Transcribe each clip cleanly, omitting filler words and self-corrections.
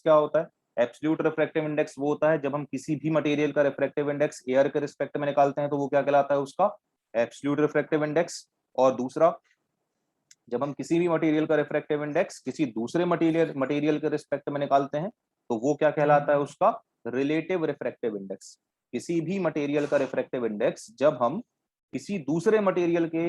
क्या होता है? एब्सोल्यूट रिफ्रैक्टिव इंडेक्स वो होता है जब हम किसी भी मटेरियल का रिफ्रैक्टिव इंडेक्स एयर के रिस्पेक्ट में निकालते हैं तो वो क्या कहलाता है? उसका एब्सोल्यूट रिफ्रैक्टिव इंडेक्स। और दूसरा, जब हम किसी भी मटेरियल का रिफ्रैक्टिव इंडेक्स किसी दूसरे मटेरियल के रिस्पेक्ट में निकालते हैं तो वो क्या कहलाता है? उसका रिलेटिव रिफ्रैक्टिव इंडेक्स। किसी भी मटेरियल का रिफ्रैक्टिव इंडेक्स जब हम किसी दूसरे मटेरियल के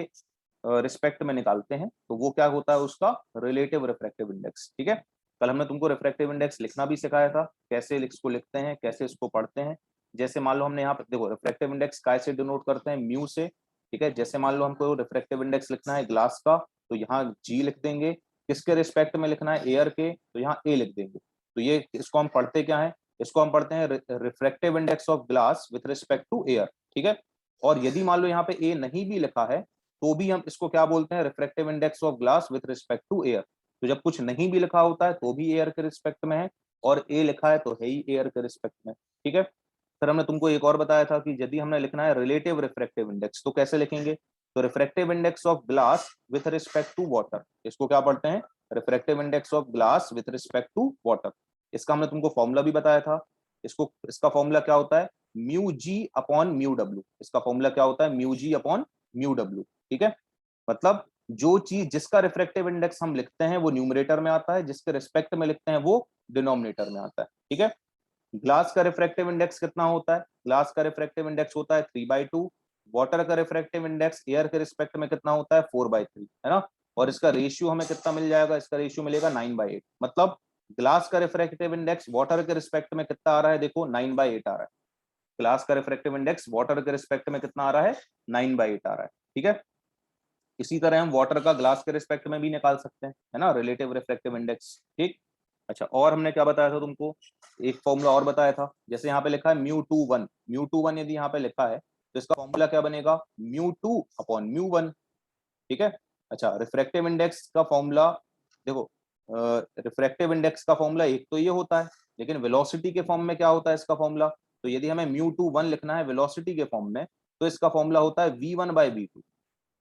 रिस्पेक्ट में निकालते हैं तो वो क्या होता है? उसका रिलेटिव रिफ्रैक्टिव इंडेक्स। ठीक है, कल हमने तुमको रिफ्रैक्टिव इंडेक्स लिखना भी सिखाया था, कैसे इसको लिखते हैं, कैसे इसको पढ़ते हैं। जैसे मान लो हमने यहाँ पे देखो रिफ्रैक्टिव इंडेक्स काय से डिनोट करते हैं? म्यू से। ठीक है, जैसे मान लो हमको रिफ्रैक्टिव इंडेक्स लिखना है ग्लास का तो यहाँ जी लिख देंगे, किसके रिस्पेक्ट में लिखना है? एयर के, तो यहाँ ए लिख देंगे। तो ये इसको हम पढ़ते क्या है? इसको हम पढ़ते हैं refractive index of glass with respect to air. ठीक है, और यदि मान लो यहाँ पे ए नहीं भी लिखा है तो भी हम इसको क्या बोलते हैं? Refractive index of glass with respect to air. तो जब कुछ नहीं भी लिखा होता है तो भी एयर के रिस्पेक्ट में है, और ए लिखा है तो है ही एयर के रिस्पेक्ट में। ठीक है, फिर हमने तुमको एक और बताया था कि यदि हमने लिखना है रिलेटिव रिफ्रैक्टिव इंडेक्स तो कैसे लिखेंगे? तो refractive index of glass with respect to water, इसको क्या पढ़ते हैं? Refractive index of glass with respect to water. इसका हमने तुमको फॉर्मूला भी बताया था। इसका फॉर्मूला क्या होता है? Mu G upon mu W. इसका फॉर्मूला क्या होता है? Mu G upon mu W. ठीक है, मतलब जो चीज जिसका रिफ्रैक्टिव इंडेक्स हम लिखते हैं वो न्यूमरेटर में आता है, जिसके रिस्पेक्ट में लिखते हैं वो डिनोमिनेटर में आता है। ठीक है, ग्लास का रिफ्रैक्टिव इंडेक्स कितना होता है? ग्लास का रिफ्रैक्टिव इंडेक्स होता है 3/2। वाटर का रिफ्रैक्टिव इंडेक्स एयर के रिस्पेक्ट में कितना होता है? 4/3, है ना। और इसका रेशियो हमें कितना मिल जाएगा? इसका रेशियो मिलेगा 9/8। मतलब ग्लास का रिफ्रैक्टिव इंडेक्स वाटर के रिस्पेक्ट में कितना आ रहा है? देखो 9/8 आ रहा है। ग्लास का रिफ्रैक्टिव इंडेक्स वाटर के रिस्पेक्ट में कितना आ रहा है? 9/8 आ रहा है। ठीक है, इसी तरह हम वाटर का ग्लास के रिस्पेक्ट में भी निकाल सकते हैं, है ना, रिलेटिव रिफ्रैक्टिव इंडेक्स। ठीक, अच्छा, और हमने क्या बताया था तुमको? एक फॉर्मूला और बताया था, जैसे यहाँ पे लिखा है μ2 1। μ2 1 यदि यहाँ पे लिखा है तो इसका फॉर्मूला क्या बनेगा? μ2 अपॉन μ1। ठीक है, अच्छा, रिफ्रैक्टिव इंडेक्स का फॉर्मूला देखो, रिफ्रैक्टिव इंडेक्स का फॉर्मूला एक तो ये होता है, लेकिन वेलोसिटी के फॉर्म में क्या होता है इसका फॉर्मूला? तो यदि हमें μ2 1 लिखना है वेलोसिटी के फॉर्म में तो इसका फॉर्मूला होता है v1/v2।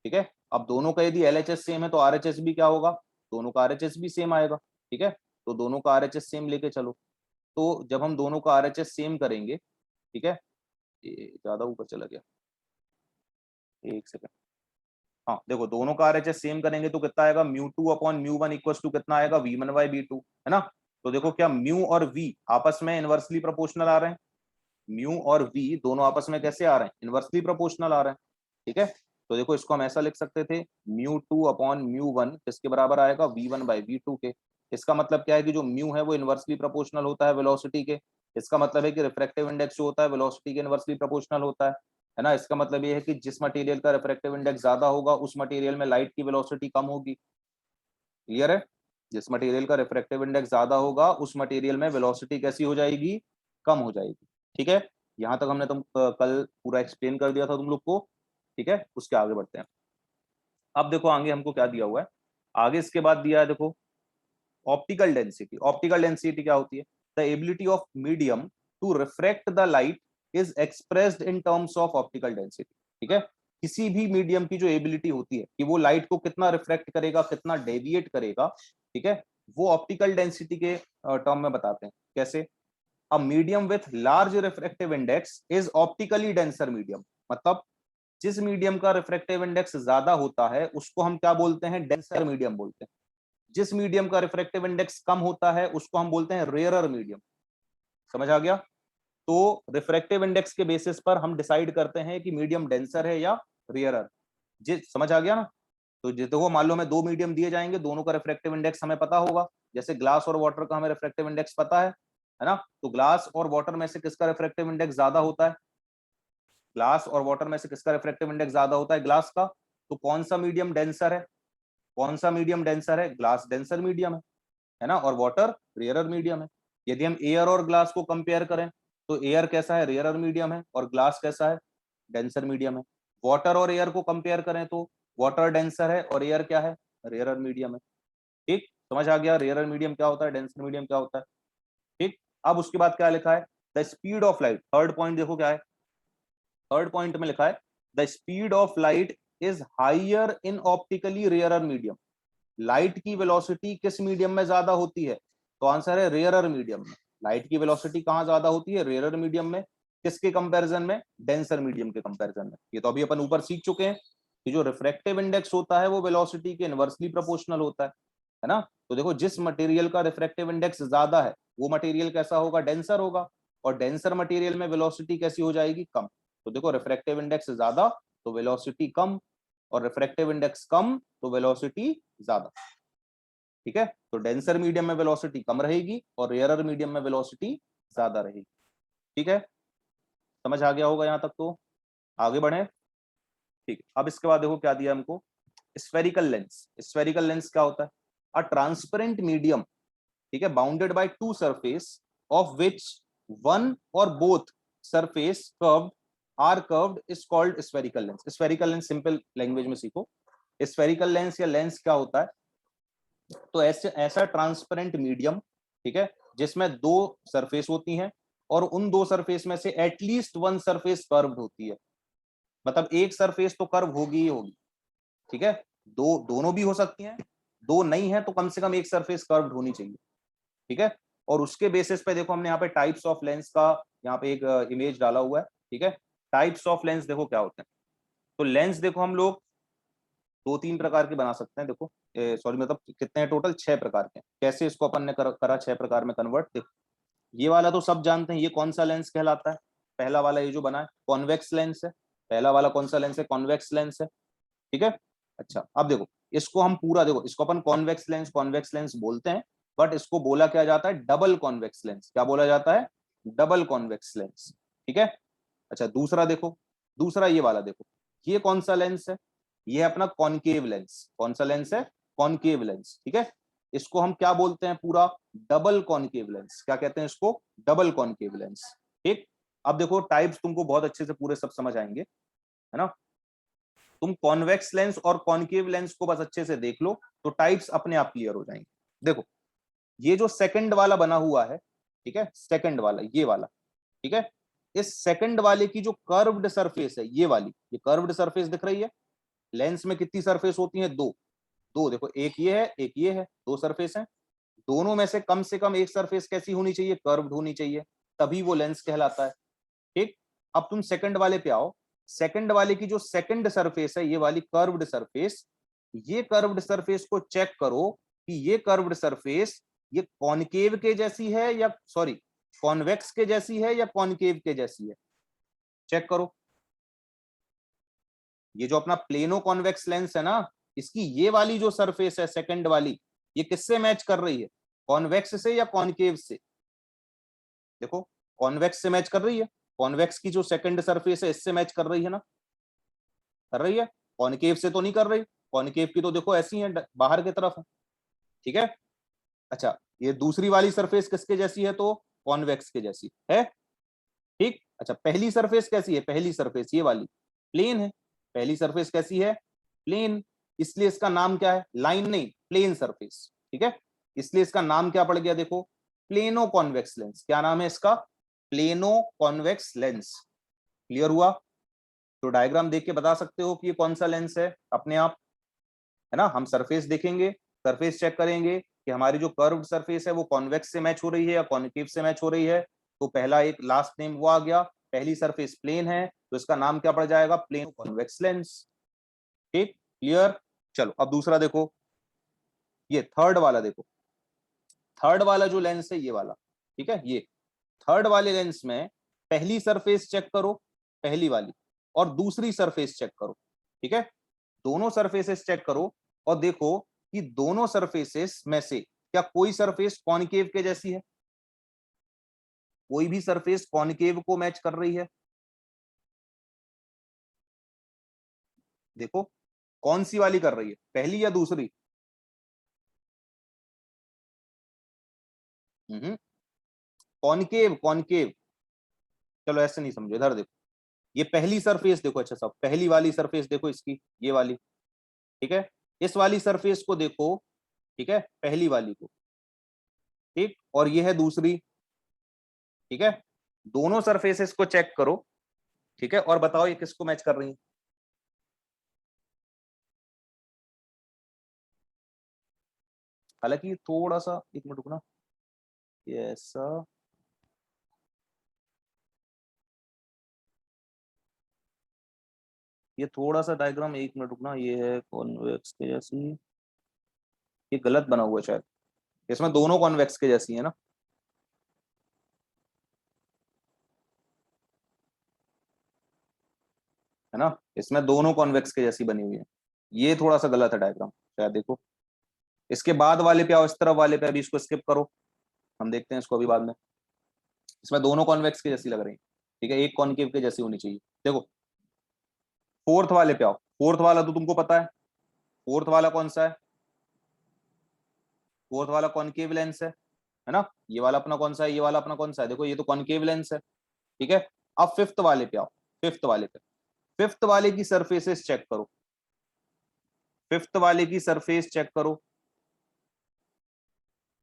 ठीक है, अब दोनों का यदि एलएचएस सेम है तो आरएचएस भी क्या होगा? दोनों का आरएचएस भी सेम आएगा। ठीक है, तो दोनों का आरएचएस सेम लेके चलो। तो जब हम दोनों का आरएचएस सेम करेंगे, ठीक है, ये ज्यादा ऊपर चला गया, एक सेकंड। हाँ देखो, दोनों का आरएचएस सेम करेंगे तो कितना आएगा? μ2 अपॉन μ1 इक्वल्स टू कितना आएगा? v1/v2, है ना। तो देखो क्या म्यू और v आपस में इनवर्सली प्रोपोर्शनल आ रहे हैं? म्यू और v दोनों आपस में कैसे आ रहे हैं? इनवर्सली प्रोपोर्शनल आ रहे हैं। ठीक है, तो देखो इसको हम ऐसा लिख सकते थे, μ2 अपॉन μ1 किसके बराबर आएगा? v1/v2 के। इसका मतलब क्या है कि जो म्यू है वो इनवर्सली प्रोपोर्शनल होता है वेलोसिटी के। इसका मतलब है कि रिफ्रैक्टिव इंडेक्स जो होता है वेलोसिटी के इनवर्सली प्रोपोर्शनल होता है ना। इसका मतलब ये है कि जिस मटेरियल का रिफ्रैक्टिव इंडेक्स ज्यादा होगा उस मटेरियल में लाइट की वेलोसिटी कम होगी। क्लियर है? जिस मटेरियल का रिफ्रैक्टिव इंडेक्स ज्यादा होगा उस मटेरियल में वेलोसिटी कैसी हो जाएगी? कम हो जाएगी। ठीक है, यहां तक हमने कल पूरा एक्सप्लेन कर दिया था तुम लोग को। ठीक है, उसके आगे बढ़ते हैं। अब देखो आगे हमको क्या दिया हुआ है, आगे इसके बाद दिया है देखो ऑप्टिकल डेंसिटी। ऑप्टिकल डेंसिटी क्या होती है? The ability of medium to refract the light is expressed in terms of optical density. ठीक है, किसी भी मीडियम की जो एबिलिटी होती है कि वो लाइट को कितना रिफ्रैक्ट करेगा, कितना डेविएट करेगा, ठीक है, वो ऑप्टिकल डेंसिटी के टर्म में बताते हैं। कैसे? A medium with large refractive index is optically denser medium. मतलब जिस मीडियम का रिफ्रैक्टिव इंडेक्स ज्यादा होता है उसको हम क्या बोलते हैं? डेंसर मीडियम बोलते हैं। जिस मीडियम का रिफ्रैक्टिव इंडेक्स कम होता है उसको हम बोलते हैं रेयरर मीडियम। समझ आ गया? तो रिफ्रैक्टिव इंडेक्स के बेसिस पर हम डिसाइड करते हैं कि मीडियम डेंसर है या रेयरर। जिस समझ आ गया ना? तो देखो मान लो हमें दो मीडियम दिए जाएंगे, दोनों का रिफ्रैक्टिव इंडेक्स हमें पता होगा। जैसे ग्लास और वाटर का हमें रिफ्रैक्टिव इंडेक्स पता है ना। तो ग्लास और वाटर में से किसका रिफ्रैक्टिव इंडेक्स ज्यादा होता है? ग्लास और वाटर में से किसका रिफ्रैक्टिव इंडेक्स ज्यादा होता है? ग्लास का। तो कौन सा मीडियम डेंसर है? कौन सा मीडियम डेंसर है? ग्लास डेंसर मीडियम है ना, और वाटर रेयरर मीडियम है। यदि हम एयर और ग्लास को कंपेयर करें तो एयर कैसा है? रेयरर मीडियम है, और ग्लास कैसा है? डेंसर मीडियम है। वाटर और एयर को कंपेयर करें तो वाटर डेंसर है और एयर क्या है? रेयरर मीडियम है। ठीक, समझ आ गया रेयरर मीडियम क्या होता है, डेंसर मीडियम क्या होता है? ठीक, अब उसके बाद क्या लिखा है? The speed of light. Third point देखो क्या है, थर्ड पॉइंट में लिखा है the speed of light is higher in optically rarer medium. Light की वेलोसिटी किस मीडियम में ज्यादा होती है? तो आंसर है रेयरर मीडियम में। लाइट की वेलोसिटी कहाँ ज्यादा होती है? रेयरर मीडियम में। किसके कंपैरिजन में? डेंसर मीडियम के कंपैरिजन में। ये तो अभी अपन ऊपर सीख चुके हैं कि जो रिफ्रैक्टिव इंडेक्स होता है वो वेलोसिटी के इनवर्सली प्रोपोर्शनल होता है ना। तो देखो जिस मटेरियल का रिफ्रैक्टिव इंडेक्स ज्यादा है वो मटेरियल कैसा होगा? डेंसर होगा। और डेंसर मटेरियल में वेलोसिटी कैसी हो जाएगी? कम। तो देखो रिफ्रैक्टिव इंडेक्स ज्यादा तो वेलोसिटी कम, और रिफ्रैक्टिव इंडेक्स कम तो वेलोसिटी ज्यादा। ठीक है, तो डेंसर मीडियम में वेलोसिटी कम रहेगी और रेयरर मीडियम में वेलोसिटी ज्यादा रहेगी। ठीक है, समझ आ गया होगा यहां तक, तो आगे बढ़े। ठीक है, अब इसके बाद देखो क्या दिया हमको, स्फेरिकल लेंस। स्फेरिकल लेंस क्या होता है? अ ट्रांसपेरेंट मीडियम, ठीक है, bounded by two surface of which one और both surface curved are curved is called spherical lens. Spherical lens simple language में सीखो। स्फेरिकल लेंस या लेंस क्या होता है? तो ऐसे ऐसा ट्रांसपेरेंट मीडियम, ठीक है, जिसमें दो सरफेस होती हैं और उन दो सरफेस में से एटलीस्ट वन सरफेस कर्व्ड होती है। मतलब एक सरफेस तो कर्व होगी ही होगी। ठीक है, दोनों भी हो सकती हैं, दो नहीं है तो कम से कम एक सरफेस कर्व्ड होनी चाहिए। ठीक है, और उसके बेसिस पे देखो हमने यहाँ पे टाइप्स ऑफ लेंस का यहाँ पे एक इमेज डाला हुआ है। ठीक है, टाइप्स ऑफ लेंस देखो क्या होते हैं। तो लेंस देखो हम लोग दो तीन प्रकार के बना सकते हैं। देखो सॉरी, मतलब कितने हैं टोटल? 6 प्रकार के। कैसे इसको अपन ने करा 6 प्रकार में कन्वर्ट? देखो ये वाला तो सब जानते हैं, ये कौन सा लेंस कहलाता है? पहला वाला ये जो बना है कॉन्वेक्स लेंस है। पहला वाला कौन सा लेंस है? कॉन्वेक्स लेंस है। ठीक है, अच्छा अब देखो इसको हम पूरा, देखो इसको अपन कॉन्वेक्स लेंस बोलते हैं, बट इसको बोला क्या जाता है? Double convex lens. क्या बोला जाता है? Double convex lens. ठीक है, अच्छा दूसरा देखो, दूसरा ये वाला देखो, ये कौन सा लेंस है? ये है अपना कॉनकेव लेंस। कौन सा लेंस है? Concave lens. ठीक है, इसको हम क्या बोलते हैं? पूरा डबल कॉनकेव लेंस। क्या कहते हैं इसको? Double concave lens. ठीक, अब देखो टाइप्स तुमको बहुत अच्छे से पूरे सब समझ आएंगे, है ना। तुम कॉन्वेक्स लेंस और कॉनकेव लेंस को बस अच्छे से देख लो तो टाइप्स अपने आप क्लियर हो जाएंगे। देखो ये जो सेकंड वाला बना हुआ है, ठीक है, सेकंड वाला ये वाला, ठीक है, इस सेकंड वाले की जो कर्व्ड सरफेस है ये वाली, ये कर्व्ड सरफेस दिख रही है। लेंस में कितनी सरफेस होती है? दो। दो देखो, एक ये है एक ये है, दो सरफेस है। दोनों में से कम एक सरफेस कैसी होनी चाहिए? कर्व्ड होनी चाहिए, तभी वो लेंस कहलाता है। ठीक, अब तुम सेकंड वाले पे आओ। सेकंड वाले की जो सेकंड सरफेस है ये वाली कर्व्ड सरफेस, ये कर्व्ड सरफेस को चेक करो कि ये कर्व्ड सरफेस ये कॉनकेव के जैसी है या सॉरी कॉन्वेक्स के जैसी है या कॉनकेव के जैसी है? चेक करो। ये जो अपना प्लेनो कॉन्वेक्स लेंस है ना, इसकी ये वाली जो सरफेस है सेकंड वाली, ये किससे मैच कर रही है? कॉन्वेक्स से या कॉनकेव से? देखो कॉन्वेक्स से मैच कर रही है। कॉन्वेक्स की जो सेकंड सरफेस है इससे मैच कर रही है ना, कर रही है। कॉनकेव से तो नहीं कर रही। कॉनकेव की तो देखो ऐसी है, बाहर की तरफ है। ठीक है, अच्छा ये दूसरी वाली सरफेस किसके जैसी है? तो कॉन्वेक्स के जैसी है। ठीक, अच्छा पहली सरफेस कैसी है? पहली सरफेस ये वाली प्लेन है। पहली सरफेस कैसी है? प्लेन। इसलिए इसका नाम क्या है? लाइन नहीं, प्लेन सरफेस। ठीक है, इसलिए इसका नाम क्या पड़ गया? देखो प्लेनो कॉन्वेक्स लेंस। क्या नाम है इसका? Plano convex lens. क्लियर हुआ? तो डायग्राम देख के बता सकते हो कि ये कौन सा लेंस है अपने आप, है ना। हम सरफेस देखेंगे, सरफेस चेक करेंगे कि हमारी जो कर्व्ड सरफेस है वो कॉन्वेक्स से मैच हो रही है या कॉन्केव से मैच हो रही है। तो पहला एक लास्ट नेम वो आ गया। पहली सरफेस प्लेन है तो इसका नाम क्या पड़ जाएगा? Plane convex lens. ठीक, क्लियर। चलो अब दूसरा देखो, ये थर्ड वाला देखो। थर्ड वाला जो लेंस है ये वाला, ठीक है, ये थर्ड वाले लेंस में पहली सरफेस चेक करो, पहली वाली, और दूसरी सरफेस चेक करो। ठीक है, दोनों सरफेसेस चेक करो और देखो कि दोनों सरफेसेस में से क्या कोई सरफेस कॉनकेव के जैसी है? कोई भी सरफेस कॉनकेव को मैच कर रही है? देखो कौन सी वाली कर रही है, पहली या दूसरी? Concave, concave. चलो ऐसे नहीं समझो, इधर देखो, ये पहली सरफेस देखो। अच्छा सब पहली वाली सरफेस देखो इसकी, ये वाली, ठीक है, इस वाली सरफेस को देखो, ठीक है, पहली वाली को। ठीक, और ये है दूसरी। ठीक है, दोनों सरफेसेस को चेक करो, ठीक है, और बताओ ये किसको मैच कर रही है? हालांकि थोड़ा सा, एक मिनट रुकना, ये ऐसा, ये थोड़ा सा डायग्राम, एक मिनट रुकना, ये है कॉन्वेक्स के जैसी, ये गलत बना हुआ है शायद, इसमें दोनों कॉन्वेक्स के जैसी है ना, है ना, इसमें दोनों कॉन्वेक्स के जैसी बनी हुई है, ये थोड़ा सा गलत है डायग्राम शायद, देखो इसके बाद वाले पे आओ, इस तरफ वाले पे, अभी इसको स्किप करो, हम देखते हैं इसको अभी बाद में। इसमें दोनों कॉन्वेक्स की जैसी लग रही है, ठीक है, एक कॉनकेव के जैसी होनी चाहिए। देखो फोर्थ वाले पे आओ, फोर्थ वाला तो तुमको पता है, फोर्थ वाला कौन सा है, फोर्थ वाला कॉनकेव लेंस है ना, ये वाला अपना कौन सा है, ये वाला अपना कौन सा है, देखो ये तो कॉनकेव लेंस है, ठीक है। अब फिफ्थ वाले पे आओ, फिफ्थ वाले पे, फिफ्थ वाले की सरफेसेस चेक करो, फिफ्थ वाले की सरफेस चेक करो,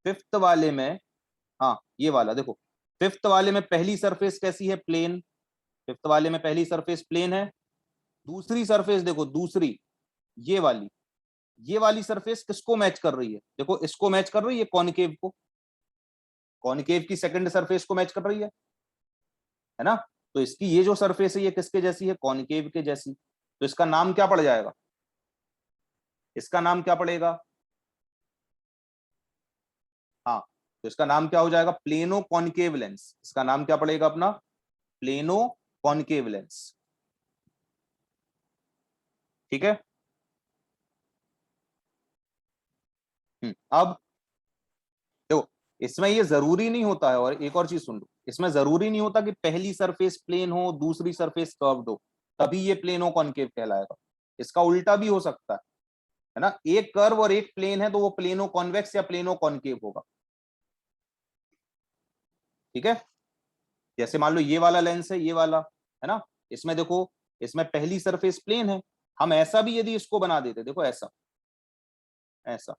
फिफ्थ वाले में, हाँ ये वाला देखो, फिफ्थ वाले में पहली सरफेस कैसी है, प्लेन, फिफ्थ वाले में पहली सरफेस प्लेन है, दूसरी सरफेस देखो, दूसरी ये वाली, ये वाली सरफेस किसको मैच कर रही है, देखो इसको मैच कर रही है, कॉनकेव को, कॉनकेव की सेकंड सरफेस को मैच कर रही है ना, तो इसकी ये जो सरफेस है ये किसके जैसी है, कॉनकेव के जैसी, तो इसका नाम क्या पड़ जाएगा, इसका नाम क्या पड़ेगा, हाँ, तो इसका नाम क्या हो जाएगा, प्लेनो कॉनकेव लेंस, इसका नाम क्या पड़ेगा अपना, प्लेनो कॉनकेव लेंस, ठीक है। अब देखो, इसमें ये जरूरी नहीं होता है, और एक और चीज सुन लो, इसमें जरूरी नहीं होता कि पहली सरफेस प्लेन हो दूसरी सरफेस कर्व्ड हो तभी ये प्लेनो कॉनकेव कहलाएगा, इसका उल्टा भी हो सकता है ना, एक कर्व और एक प्लेन है तो वो प्लेनो कॉन्वेक्स या प्लेनो कॉनकेव होगा, ठीक है। जैसे मान लो ये वाला लेंस है, ये वाला, है ना, इसमें देखो, इसमें पहली सरफेस प्लेन है, हम ऐसा भी यदि इसको बना देते, देखो ऐसा, ऐसा,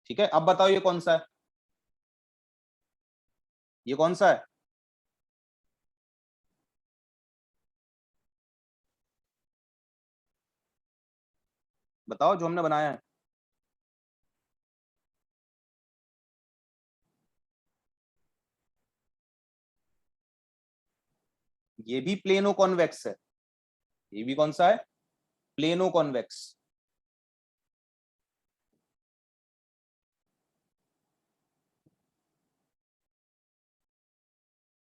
ठीक है। अब बताओ ये कौन सा है, ये कौन सा है, बताओ जो हमने बनाया है, ये भी प्लेनो कॉन्वेक्स है, ये भी कौन सा है, प्लेनो कॉन्वेक्स,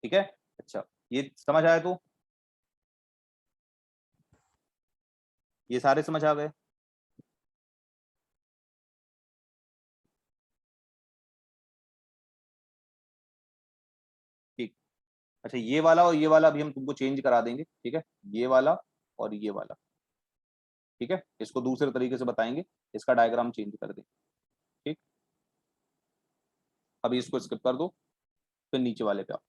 ठीक है। अच्छा, ये समझ आया, तो ये सारे समझ आ गए, ठीक। अच्छा, ये वाला और ये वाला भी हम तुमको चेंज करा देंगे, ठीक है, ये वाला और ये वाला, ठीक है, इसको दूसरे तरीके से बताएंगे, इसका डायग्राम चेंज कर देंगे, ठीक। अभी इसको स्किप कर दो, फिर नीचे वाले पे आओ,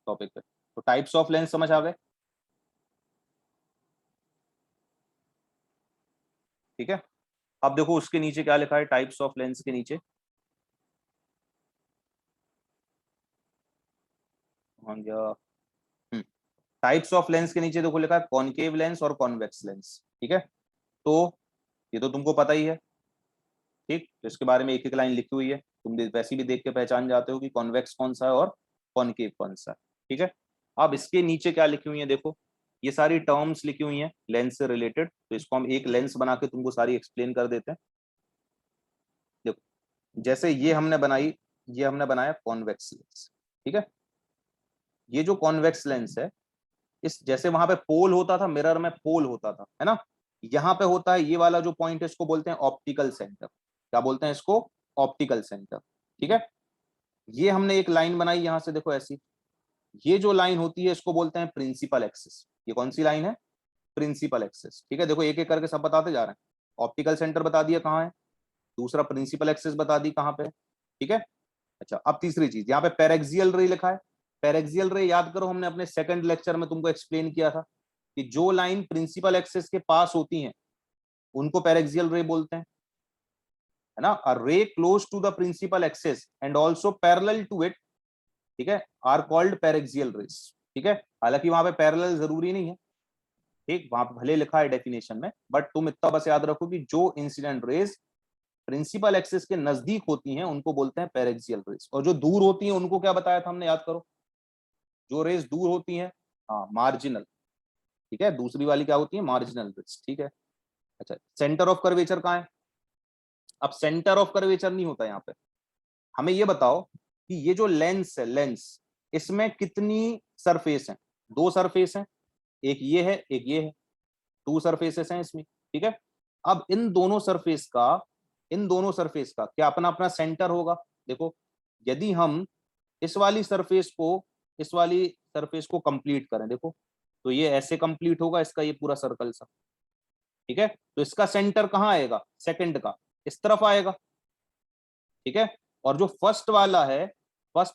टॉपिक पे, तो टाइप्स ऑफ लेंस समझ आ गए, ठीक है। अब देखो उसके नीचे क्या लिखा है, टाइप्स ऑफ लेंस के नीचे, हाँ गया, टाइप्स ऑफ लेंस के नीचे देखो लिखा है कॉनकेव लेंस और कॉन्वेक्स लेंस, ठीक है। तो ये तो तुमको पता ही है, ठीक, तो इसके बारे में एक एक लाइन लिखी हुई है, तुम वैसे भी देख के पहचान जाते हो कि कॉन्वेक्स कौन सा है और कॉनकेव कौन सा है, ठीक है। अब इसके नीचे क्या लिखी हुई है, देखो ये सारी टर्म्स लिखी हुई हैं लेंस से रिलेटेड, तो इसको हम एक लेंस बना के तुमको सारी एक्सप्लेन कर देते हैं। देखो जैसे ये हमने बनाई, ये हमने बनाया कॉन्वेक्स लेंस, ठीक है, ये जो कॉन्वेक्स लेंस है, इस जैसे वहां पे पोल होता था, मिरर में पोल होता था, है ना, यहाँ पे होता है ये वाला जो पॉइंट है, इसको बोलते हैं ऑप्टिकल सेंटर, क्या बोलते हैं इसको, ऑप्टिकल सेंटर, ठीक है। ये हमने एक लाइन बनाई यहां से, देखो ऐसी, ये जो लाइन होती है इसको बोलते हैं प्रिंसिपल एक्सिस, ये कौन सी लाइन है, प्रिंसिपल एक्सिस, ठीक है। देखो एक एक करके सब बताते जा रहे हैं, ऑप्टिकल सेंटर बता दिया कहाँ है, दूसरा प्रिंसिपल एक्सिस बता दी कहाँ पे, ठीक है। अच्छा, अब तीसरी चीज, यहाँ पे पेरेक्सियल रे लिखा है, पेरेक्सियल रे याद करो, हमने अपने सेकंड लेक्चर में तुमको एक्सप्लेन किया था कि जो लाइन प्रिंसिपल एक्सिस के पास होती हैं उनको पेरेक्सियल रे बोलते है ना, a ray close to the principal axis and also parallel to it, ठीक है, आर कॉल्ड पेरेक्सियल रेस, ठीक है। हालांकि वहां पे पैरेलल जरूरी नहीं है, ठीक, वहां पे भले लिखा है डेफिनेशन में, बट तुम इतना बस याद रखो कि जो इंसिडेंट रेज प्रिंसिपल एक्सिस के नजदीक होती हैं उनको बोलते हैं पेरेक्सियल रेस, और जो दूर होती हैं उनको क्या बताया था हमने, याद करो, जो रेस दूर होती हैं, हाँ मार्जिनल, ठीक है, दूसरी वाली क्या होती है, मार्जिनल रेस, ठीक है। अच्छा, सेंटर ऑफ कर्वेचर कहाँ है? अब सेंटर ऑफ कर्वेचर नहीं होता यहाँ पे, हमें ये बताओ कि ये जो लेंस है, लेंस, इसमें कितनी सरफेस है? दो सरफेस है, एक ये है एक ये है, टू सरफेसेस हैं इसमें, ठीक है। अब इन दोनों सरफेस का क्या अपना अपना सेंटर होगा? देखो, यदि हम इस वाली सरफेस को कंप्लीट करें, देखो, तो ये ऐसे कंप्लीट होगा, इसका ये पूरा सर्कल सा, ठीक है। तो इसका सेंटर कहाँ आएगा? सेकंड का इस तरफ आएगा, ठीक है। और जो फर्स्ट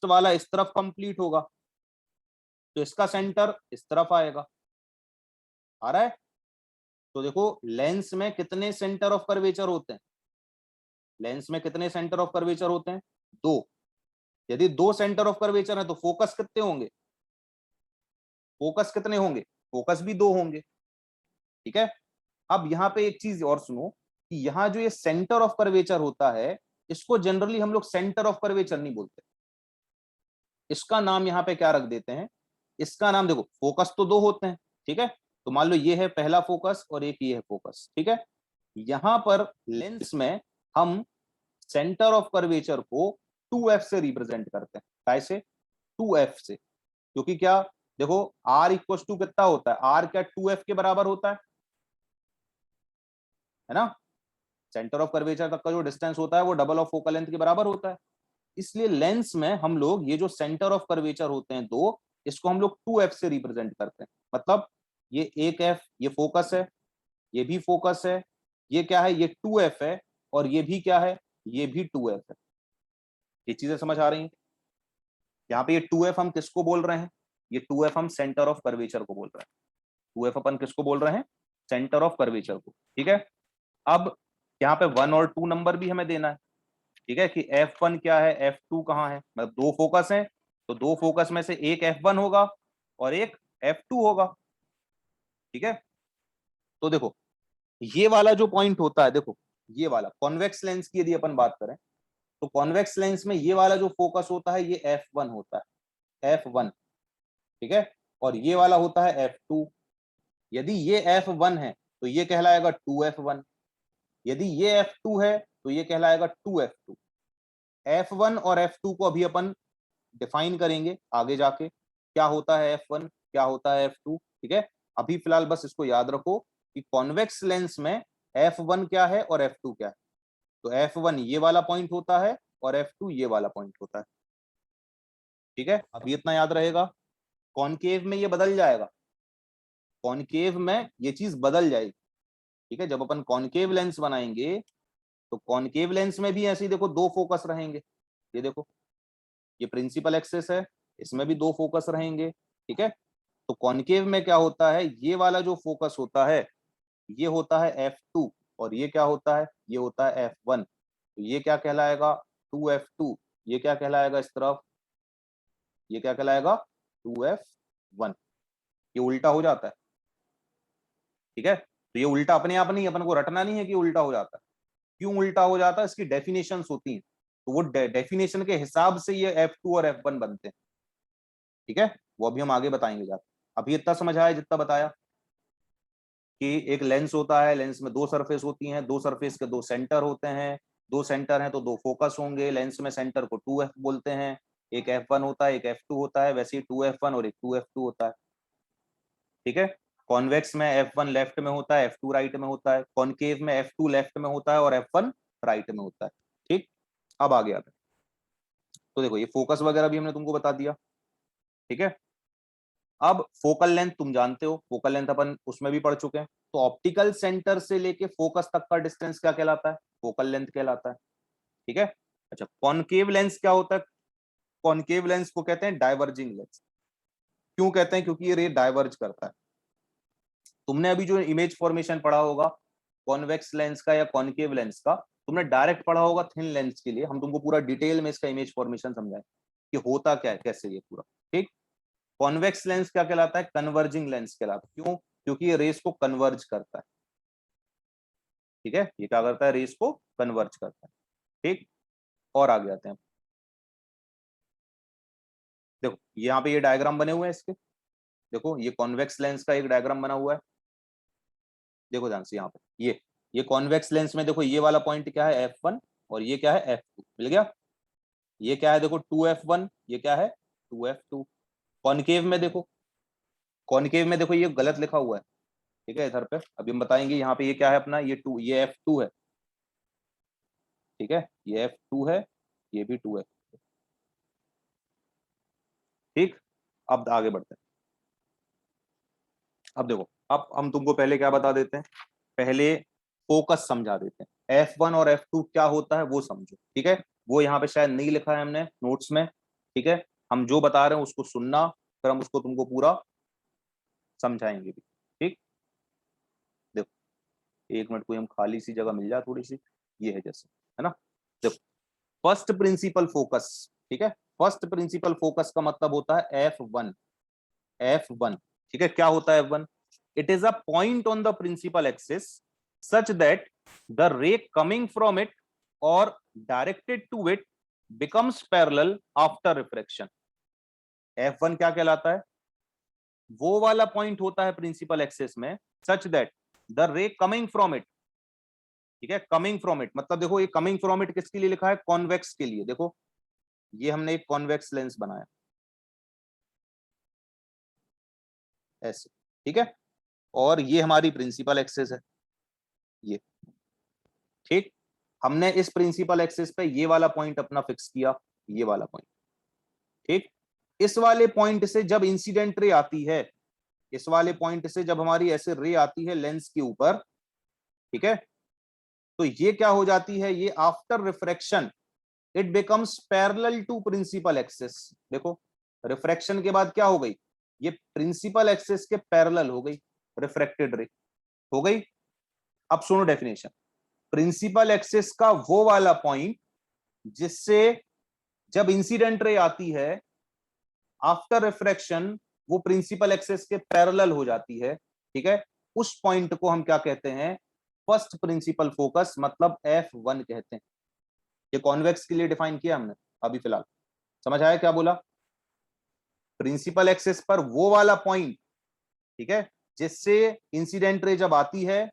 वाला इस तरफ कंप्लीट होगा, तो इसका सेंटर इस तरफ आएगा, आ रहा है? तो देखो, लेंस में कितने सेंटर ऑफ कर्वेचर होते हैं? लेंस में कितने सेंटर ऑफ कर्वेचर होते हैं? दो। यदि दो सेंटर ऑफ कर्वेचर है तो फोकस कितने होंगे? फोकस कितने होंगे? फोकस भी दो होंगे, ठीक है। अब यहाँ पे एक चीज और सुनो कि यहाँ जो ये सेंटर ऑफ कर्वेचर होता है, इसको जनरली हम लोग सेंटर ऑफ कर्वेचर नहीं बोलते, इसका नाम यहाँ पे क्या रख देते हैं? इसका नाम, देखो, फोकस तो दो होते हैं, ठीक है। तो मान लो ये है पहला फोकस और एक ये है फोकस, ठीक है। यहां पर लेंस में हम सेंटर ऑफ कर्वेचर को 2f से रिप्रेजेंट करते हैं। कैसे? 2f से, क्योंकि क्या, देखो, r इक्वल टू कितना होता है? r क्या 2f के बराबर होता है ना? सेंटर ऑफ कर्वेचर तक का जो डिस्टेंस होता है वो डबल ऑफ फोकल लेंथ के बराबर होता है। इसलिए लेंस में हम लोग ये जो सेंटर ऑफ कर्वेचर होते हैं दो, इसको हम लोग 2f से रिप्रेजेंट करते हैं। मतलब ये एक f, ये फोकस है, ये भी फोकस है, ये क्या है, ये 2f है, और ये भी क्या है, ये भी 2f है। ये चीजें समझ आ रही हैं? यहाँ पे ये 2f हम किसको बोल रहे हैं? ये 2f हम सेंटर ऑफ कर्वेचर को बोल रहे हैं। 2f अपन किसको बोल रहे हैं? सेंटर ऑफ कर्वेचर को, ठीक है। अब यहाँ पे 1 और 2 नंबर भी हमें देना है, ठीक है, कि F1 क्या है, F2 कहाँ है। मतलब दो फोकस हैं, तो दो फोकस में से एक F1 होगा और एक F2 होगा, ठीक है। तो देखो, ये वाला जो पॉइंट होता है, देखो, ये वाला कॉन्वेक्स लेंस की यदि अपन बात करें, तो कॉन्वेक्स लेंस में ये वाला जो फोकस होता है ये F1 होता है, F1, ठीक है। और ये वाला होता है F2। यदि ये F1 है तो ये कहलाएगा 2F1, यदि ये F2 है तो ये कहलाएगा 2F2। F1 और F2 को अभी अपन डिफाइन करेंगे आगे जाके, क्या होता है F1, क्या होता है F2, ठीक है। अभी फिलहाल बस इसको याद रखो कि कॉन्वेक्स लेंस में F1 क्या है और F2 क्या है। तो F1 ये वाला पॉइंट होता है और F2 ये वाला पॉइंट होता है, ठीक है। अभी इतना याद रहेगा। कॉनकेव में ये बदल जाएगा, कॉनकेव में ये चीज बदल जाएगी, ठीक है। जब अपन कॉनकेव लेंस बनाएंगे तो कॉनकेव लेंस में भी ऐसे ही देखो दो फोकस रहेंगे। ये देखो, ये प्रिंसिपल एक्सिस है, इसमें भी दो फोकस रहेंगे, ठीक है। तो कॉनकेव में क्या होता है, ये वाला जो फोकस होता है ये होता है F2, और ये क्या होता है, ये होता है F1। तो ये क्या कहलाएगा, 2F2। ये क्या कहलाएगा इस तरफ, ये क्या कहलाएगा, 2F1। ये उल्टा हो जाता है, ठीक है। तो ये उल्टा अपने आप नहीं, अपन को रटना नहीं है कि उल्टा हो जाता है। क्यों उल्टा हो जाता है, इसकी डेफिनेशंस होती हैं, तो वो डेफिनेशन के हिसाब से ये F2 और F1 बनते हैं, ठीक है। वो अभी हम आगे बताएंगे जाकर। अभी इतना समझ आया जितना बताया कि एक लेंस होता है, लेंस में दो सरफेस होती हैं, दो सरफेस के दो सेंटर होते हैं, दो सेंटर हैं तो दो फोकस होंगे, लेंस में सेंटर को 2f बोलते हैं। एक F1 होता है, एक F2 होता है, वैसे ही 2F1 और एक 2F2 होता है, ठीक है। कॉन्वेक्स में F1 लेफ्ट में होता है, F2 राइट में होता है। कॉनकेव में F2 लेफ्ट में होता है और F1 राइट में होता है, ठीक। अब आ गया, तो देखो ये फोकस वगैरह भी हमने तुमको बता दिया, ठीक है। अब फोकल लेंथ तुम जानते हो, फोकल लेंथ अपन उसमें भी पढ़ चुके हैं। तो ऑप्टिकल सेंटर से लेके फोकस तक का डिस्टेंस क्या कहलाता है, फोकल लेंथ कहलाता है, ठीक है। अच्छा, कॉनकेव लेंस क्या होता है? कॉनकेव लेंस को कहते हैं डाइवर्जिंग लेंस। क्यों कहते हैं? क्योंकि ये रे डाइवर्ज करता है। तुमने अभी जो इमेज फॉर्मेशन पढ़ा होगा कॉन्वेक्स लेंस का या कॉनकेव लेंस का, तुमने डायरेक्ट पढ़ा होगा थिन लेंस के लिए। हम तुमको पूरा डिटेल में इसका इमेज फॉर्मेशन समझाएं कि होता क्या है, कैसे ये पूरा, ठीक। कॉन्वेक्स लेंस क्या कहलाता है? कन्वर्जिंग लेंस कहलाता है। क्यों? क्योंकि ये रेस को कन्वर्ज करता है, ठीक है, ये क्या करता है, रेस को कन्वर्ज करता है। ठीक, और आगे आते हैं। देखो यहाँ पे ये डायग्राम बने हुए हैं इसके, देखो ये कॉन्वेक्स लेंस का एक डायग्राम बना हुआ है। देखो ध्यान से यहाँ पे ये कॉन्वेक्स लेंस में देखो ये वाला पॉइंट क्या है F1 और ये क्या है F2, मिल गया। ये क्या है देखो 2F1, ये क्या है 2F2। कॉनकेव में देखो, कॉनकेव में देखो ये गलत लिखा हुआ है, ठीक है, इधर पे अभी हम बताएंगे। यहाँ पे ये क्या है अपना, ये F2 है, ठीक है, ये F2 है, ये भी 2 है। ठीक, अब आगे बढ़ते हैं। अब देखो, अब हम तुमको पहले क्या बता देते हैं, पहले फोकस समझा देते हैं। F1 और F2 क्या होता है वो समझो, ठीक है। वो यहाँ पे शायद नहीं लिखा है हमने नोट्स में, ठीक है। हम जो बता रहे हैं उसको सुनना, फिर हम उसको तुमको पूरा समझाएंगे भी। ठीक, देखो 1 मिनट कोई हम खाली सी जगह मिल जाए थोड़ी सी, ये है जैसे, है ना। देखो फर्स्ट प्रिंसिपल फोकस, ठीक है, फर्स्ट प्रिंसिपल फोकस का मतलब होता है F1। F1, ठीक है, क्या होता है F1? It is a point on the principal axis such that the ray coming from it और directed to it becomes parallel after refraction. F1 क्या कहलाता है? वो वाला पॉइंट होता है प्रिंसिपल एक्सिस में सच that the ray coming from it, ठीक है, कमिंग फ्रॉम इट मतलब देखो ये कमिंग फ्रॉम इट किसके लिए लिखा है, कॉन्वेक्स के लिए। देखो ये हमने एक कॉन्वेक्स लेंस बनाया ऐसे, ठीक है, और ये हमारी प्रिंसिपल एक्सिस है ये। ठीक, हमने इस प्रिंसिपल एक्सिस पे ये वाला पॉइंट अपना फिक्स किया, ये वाला पॉइंट। ठीक, इस वाले पॉइंट से जब इंसिडेंट रे आती है, इस वाले पॉइंट से जब हमारी ऐसे रे आती है लेंस के ऊपर, ठीक है, तो ये क्या हो जाती है, ये after refraction it becomes parallel to principal axis. देखो रिफ्रैक्शन के बाद क्या हो गई, ये प्रिंसिपल एक्सिस के पैरेलल हो गई रिफ्रैक्टेड रे, हो गई। अब सुनो डेफिनेशन, प्रिंसिपल एक्सिस का वो वाला पॉइंट जिससे जब इंसिडेंट रे आती है आफ्टर रिफ्रैक्शन वो प्रिंसिपल एक्सिस के पैरेलल हो जाती है, ठीक है, उस पॉइंट को हम क्या कहते हैं, फर्स्ट प्रिंसिपल फोकस मतलब F1 कहते हैं। ये कॉन्वेक्स के लिए डिफाइन किया हमने अभी फिलहाल, समझ आया क्या बोला? प्रिंसिपल एक्सिस पर वो वाला पॉइंट, ठीक है, जिससे इंसिडेंट रे जब आती है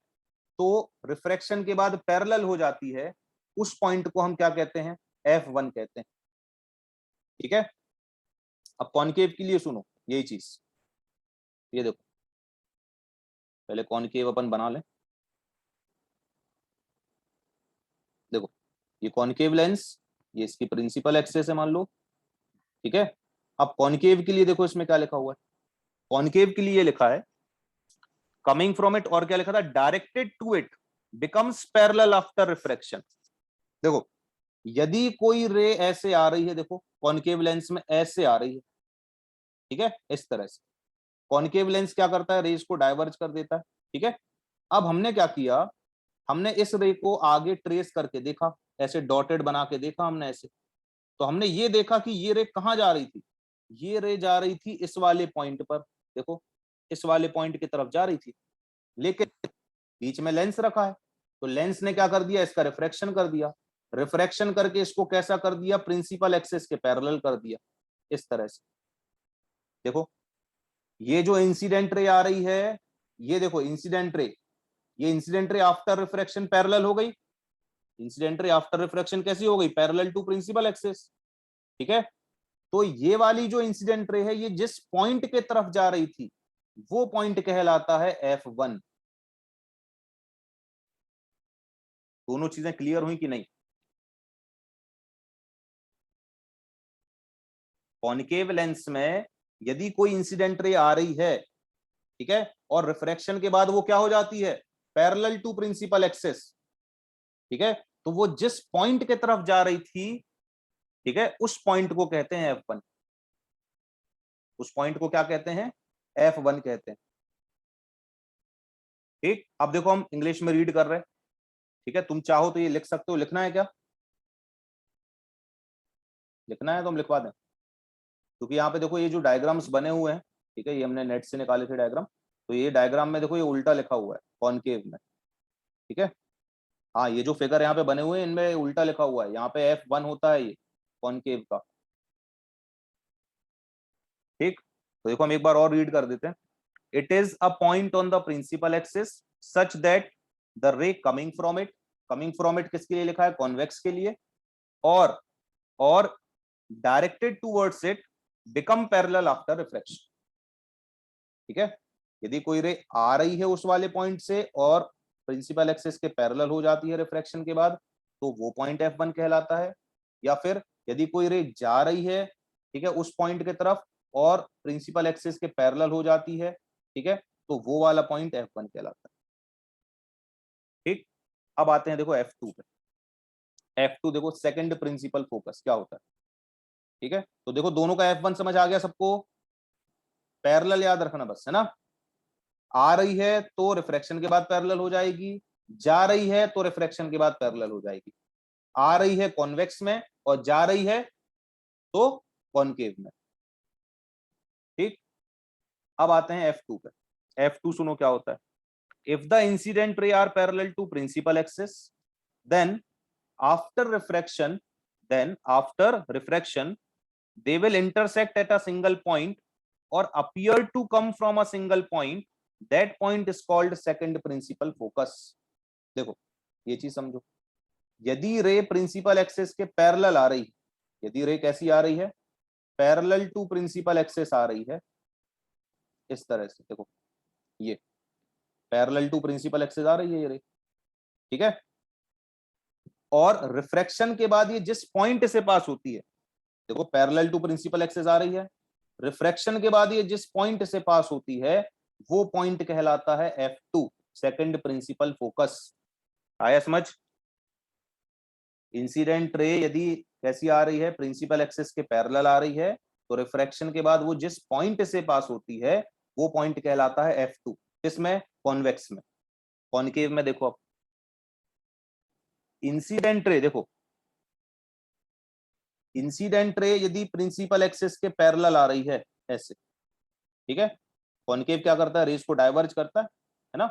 तो रिफ्रैक्शन के बाद पैरेलल हो जाती है, उस पॉइंट को हम क्या कहते हैं, F1 कहते हैं। ठीक है, अब कॉनकेव के लिए सुनो यही चीज, ये देखो पहले कॉनकेव अपन बना लें। देखो ये कॉनकेव लेंस, ये इसकी प्रिंसिपल एक्सिस है मान लो, ठीक है। अब कॉनकेव के लिए देखो इसमें क्या लिखा हुआ है, कॉनकेव के लिए लिखा है कमिंग फ्रॉम इट, और क्या लिखा था, directed to it becomes parallel after refraction. देखो यदि कोई रे ऐसे आ रही है, देखो कॉनकेव लेंस में ऐसे आ रही है, ठीक है, इस तरह से कॉनकेव लेंस क्या करता है, रेस को डाइवर्ज कर देता है, ठीक है। अब हमने क्या किया, हमने इस रे को आगे ट्रेस करके देखा, ऐसे डॉटेड बना के देखा हमने ऐसे, तो हमने ये देखा कि ये रे कहां जा रही थी, ये रे जा रही थी इस वाले पॉइंट पर, देखो इस वाले पॉइंट की तरफ जा रही थी, लेकिन बीच में लेंस रखा है, तो लेंस ने क्या कर दिया, इसका रिफ्रैक्शन कर दिया, रिफ्रैक्शन करके इसको कैसा कर दिया, प्रिंसिपल एक्सिस के पैरेलल कर दिया इस तरह से। देखो ये जो इंसिडेंट रे आ रही है, ये देखो इंसिडेंट रे, ये incident ray after refraction parallel हो गई, इंसिडेंट रे आफ्टर रिफ्रैक्शन कैसी हो गई, पैरेलल टू प्रिंसिपल एक्सिस, ठीक है। तो ये वाली जो इंसिडेंट रे है, ये जिस पॉइंट के तरफ जा रही थी वो पॉइंट कहलाता है F1। दोनों चीजें क्लियर हुई कि नहीं? कॉनकेव लेंस में यदि कोई इंसिडेंट रे आ रही है, ठीक है, और रिफ्रैक्शन के बाद वो क्या हो जाती है, पैरेलल टू प्रिंसिपल एक्सिस, ठीक है, तो वो जिस पॉइंट के तरफ जा रही थी, ठीक है, उस पॉइंट को कहते हैं F1। उस पॉइंट को क्या कहते हैं, F1 कहते हैं। ठीक, अब देखो हम इंग्लिश में रीड कर रहे हैं, ठीक है, तुम चाहो तो ये लिख सकते हो, लिखना है क्या, लिखना है तो हम लिखवा दें, क्योंकि यहाँ पे देखो ये जो डायग्राम्स बने हुए हैं, ठीक है, ये हमने नेट से निकाले थे डायग्राम, तो ये डायग्राम में देखो ये उल्टा लिखा हुआ है कॉनकेव में, ठीक है। हाँ, ये जो फिगर यहाँ पे बने हुए हैं इनमें उल्टा लिखा हुआ है, यहाँ पे F1 होता है ये कॉनकेव का। ठीक, तो देखो हम एक बार और रीड कर देते हैं। It is a point on the principal axis such that the ray coming from it, coming from it किसके लिए लिखा है, कॉन्वेक्स के लिए, और directed towards it become parallel after reflection. ठीक है, यदि कोई रे आ रही है उस वाले पॉइंट से और प्रिंसिपल एक्सिस के पैरेलल हो जाती है रिफ्रैक्शन के बाद, तो वो पॉइंट F1 कहलाता है। या फिर यदि कोई रे जा रही है, ठीक है, उस पॉइंट की तरफ और प्रिंसिपल एक्सिस के पैरेलल हो जाती है, ठीक है, तो वो वाला पॉइंट F1 कहलाता है। ठीक, अब आते हैं देखो F2 पे। F2 देखो सेकंड प्रिंसिपल फोकस क्या होता है। ठीक है, तो देखो दोनों का F1 समझ आ गया सबको, पैरेलल याद रखना बस, है ना। आ रही है तो रिफ्रैक्शन के बाद पैरेलल हो जाएगी, जा रही है तो रिफ्रैक्शन के बाद पैरेलल हो जाएगी। आ रही है कॉन्वेक्स में और जा रही है तो कॉनकेव में। ठीक, अब आते हैं F2 पे। F2 सुनो क्या होता है। If the incident ray are parallel to principal axis then after refraction they will intersect at a single point or appear to come from a single point. That point is called second principal focus. देखो ये चीज समझो, यदि रे principal axis के parallel आ रही है, यदि रे कैसी आ रही है, पैरेलल टू प्रिंसिपल एक्सिस आ रही है, इस तरह से देखो, ये पैरेलल टू प्रिंसिपल एक्सिस आ रही है ये रे, ठीक है, और रिफ्रैक्शन के बाद ये जिस पॉइंट से पास होती है, देखो पैरेलल टू प्रिंसिपल एक्सिस आ रही है, रिफ्रैक्शन के बाद ये जिस पॉइंट से पास होती है वो पॉइंट कहलाता है F2 सेकंड प्रिंसिपल फोकस। आया समझ। इंसिडेंट रे यदि कैसी आ रही है, प्रिंसिपल एक्सिस के पैरेलल आ रही है, तो रिफ्रैक्शन के बाद वो जिस पॉइंट से पास होती है वो पॉइंट कहलाता है F2। किसमें, कॉन्वेक्स में। कॉनकेव में देखो, अब इंसिडेंट रे देखो, इंसिडेंट रे यदि प्रिंसिपल एक्सिस के पैरेलल आ रही है ऐसे, ठीक है, कॉनकेव क्या करता है, रेस को डाइवर्ज करता है ना।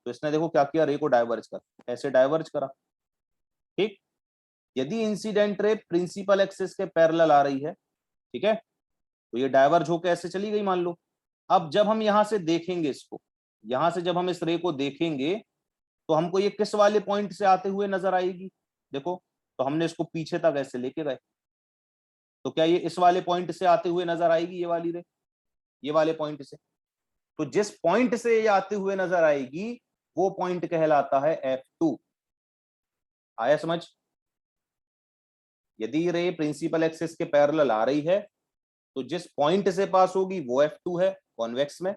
तो इसने देखो क्या किया, रे को डाइवर्ज कर, ऐसे डाइवर्ज करा। ठीक, यदि इंसिडेंट रे प्रिंसिपल एक्सिस के पैरेलल आ रही है, ठीक है, तो ये डाइवर्ज होकर ऐसे चली गई मान लो। अब जब हम यहां से देखेंगे इसको, यहां से जब हम इस रे को देखेंगे तो हमको ये किस वाले पॉइंट से आते हुए नजर आएगी, देखो, तो हमने इसको पीछे तक ऐसे लेके गए, तो क्या ये इस वाले पॉइंट से आते हुए नजर आएगी ये वाली रे, ये वाले पॉइंट से। तो जिस पॉइंट से ये आते हुए नजर आएगी वो पॉइंट कहलाता है F2। आया समझ। यदि रे प्रिंसिपल एक्सिस के पैरेलल आ रही है तो जिस पॉइंट से पास होगी वो F2 है कॉन्वेक्स में,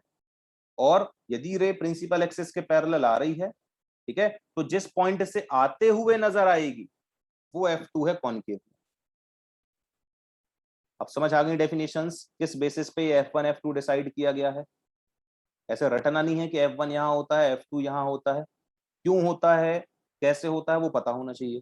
और यदि रे प्रिंसिपल एक्सिस के पैरेलल आ रही है, ठीक है, तो जिस पॉइंट से आते हुए नजर आएगी वो F2 है कॉनकेव में। अब समझ आ गई डेफिनेशंस, किस बेसिस पे ये F1 F2 डिसाइड किया गया है। ऐसे रटना नहीं है कि F1 यहां होता है F2 यहां होता है, क्यों होता है, कैसे होता है, वो पता होना चाहिए।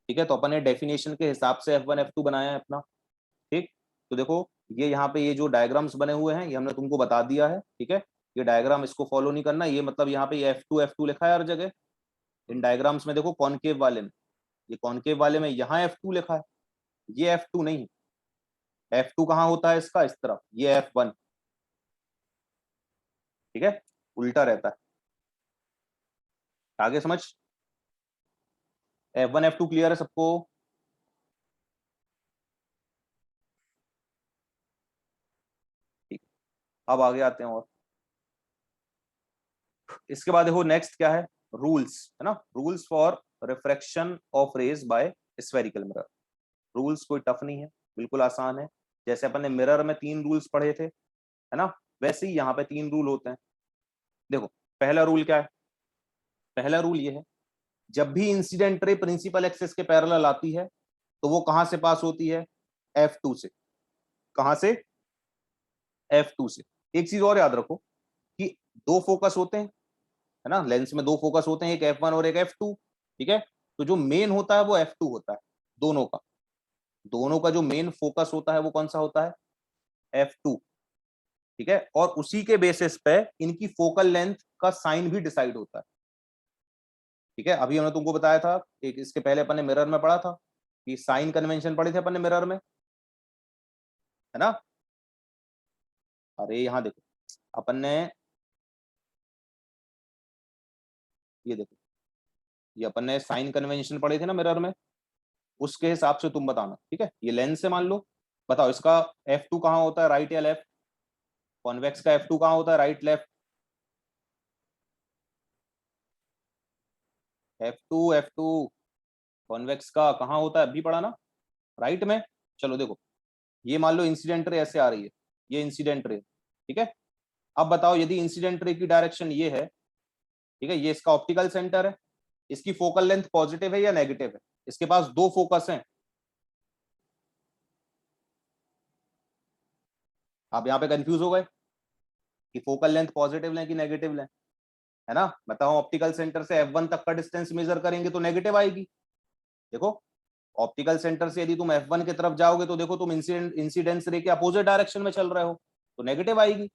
ठीक है, तो अपन ने डेफिनेशन के हिसाब से F1 F2 बनाया है अपना। ठीक, तो देखो ये यहाँ पे ये जो डायग्राम्स बने हुए हैं ये हमने तुमको बता दिया है। ठीक है, ये डायग्राम इसको फॉलो नहीं करना, ये मतलब यहाँ पे F2 लिखा है हर जगह इन डायग्राम्स में। देखो कॉनकेव वाले में, ये कॉनकेव वाले में यहाँ F2 लिखा है, ये F2 नहीं है। F2 कहाँ होता है इसका, इस तरफ, ये F1। ठीक है, उल्टा रहता है। आगे समझ। F1 F2 क्लियर है सबको। ठीक, अब आगे आते हैं। और इसके बाद देखो नेक्स्ट क्या है, रूल्स, है ना। Rules for refraction of rays by spherical mirror. Rules कोई टफ नहीं है, बिल्कुल आसान है। जैसे अपन ने मिरर में 3 रूल्स पढ़े थे, है ना, वैसे ही यहाँ पे 3 रूल होते हैं। देखो पहला रूल क्या है, पहला रूल ये है, जब भी इंसिडेंट रे प्रिंसिपल एक्सिस के पैरेलल आती है तो वो कहां से पास होती है, F2 से। कहां से, F2 से। एक चीज और याद रखो कि 2 फोकस होते हैं, है ना, लेंस में 2 फोकस होते हैं, एक F1 और एक F2। ठीक है, तो जो मेन होता है वो F2 होता है, दोनों का, दोनों का जो मेन फोकस होता है वो कौन सा होता है, F2। ठीक है, और उसी के बेसिस पे इनकी फोकल लेंथ का साइन भी डिसाइड होता है। ठीक है, अभी हमने तुमको बताया था, एक इसके पहले अपन ने मिरर में पढ़ा था कि साइन कन्वेंशन पढ़े थे अपन ने मिरर में, है ना। अरे यहाँ देखो, अपन ने ये देखो, ये अपन ने साइन कन्वेंशन पढ़े थे ना मिरर में, उसके हिसाब से तुम बताना। ठीक है, ये लेंस से मान लो, बताओ इसका F2 कहाँ होता है, राइट या लेफ्ट। कॉन्वेक्स का F2 कहाँ होता है, राइट लेफ्ट। F2 कॉन्वेक्स का कहाँ होता है, अभी पढ़ा ना, राइट में। चलो देखो, ये मान लो इंसिडेंट रे ऐसे आ रही है, ये इंसिडेंट रे, ठीक है। अब बताओ यदि इंसिडेंट रे की डायरेक्शन ये है, ठीक है, ये इसका ऑप्टिकल सेंटर है, इसकी फोकल लेंथ पॉजिटिव है या नेगेटिव है, इसके पास दो फोकस हैं। आप यहाँ पे कंफ्यूज हो गए कि फोकल लेंथ पॉजिटिव लें कि नेगेटिव लें, है ना। बताओ ऑप्टिकल सेंटर से F1 तक का डिस्टेंस मेजर करेंगे तो नेगेटिव आएगी। देखो, ऑप्टिकल सेंटर से यदि तुम F1 की तरफ जाओगे तो देखो तुम इंसिडेंस रे के अपोजिट डायरेक्शन में चल रहे हो, तो नेगेटिव आएगी।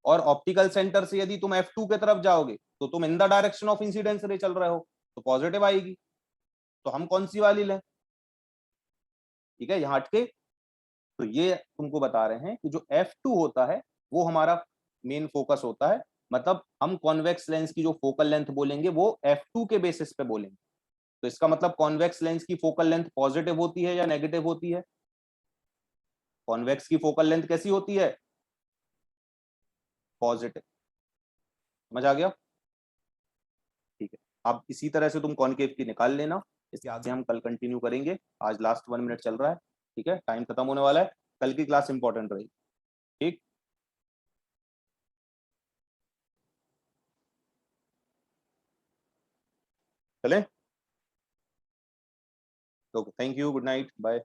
और ऑप्टिकल सेंटर से यदि तुम F2 की तरफ जाओगे तो तुम in the direction of incidence रे चल रहे हो, तो पॉजिटिव आएगी। तो हम कौन सी वाली लें, ठीक है, यहाँ हटके। तो ये तुमको बता रहे हैं कि जो F2 होता है वो हमारा मेन फोकस होता है, मतलब हम कॉन्वेक्स लेंस की जो फोकल लेंथ बोलेंगे वो F2 के बेसिस पे बोलेंगे। तो इसका मतलब कॉन्वेक्स लेंस की फोकल लेंथ पॉजिटिव होती है या नेगेटिव होती है। कॉन्वेक्स की फोकल लेंथ कैसी होती है, पॉजिटिव। समझ आ गया, ठीक है। अब इसी तरह से तुम कॉनकेव की निकाल लेना, इससे हम कल कंटिन्यू करेंगे। आज लास्ट 1 मिनट चल रहा है, ठीक है, टाइम खत्म होने वाला है, कल की क्लास इंपॉर्टेंट रहेगी। ठीक, चलें। Okay, thank you, good night, bye.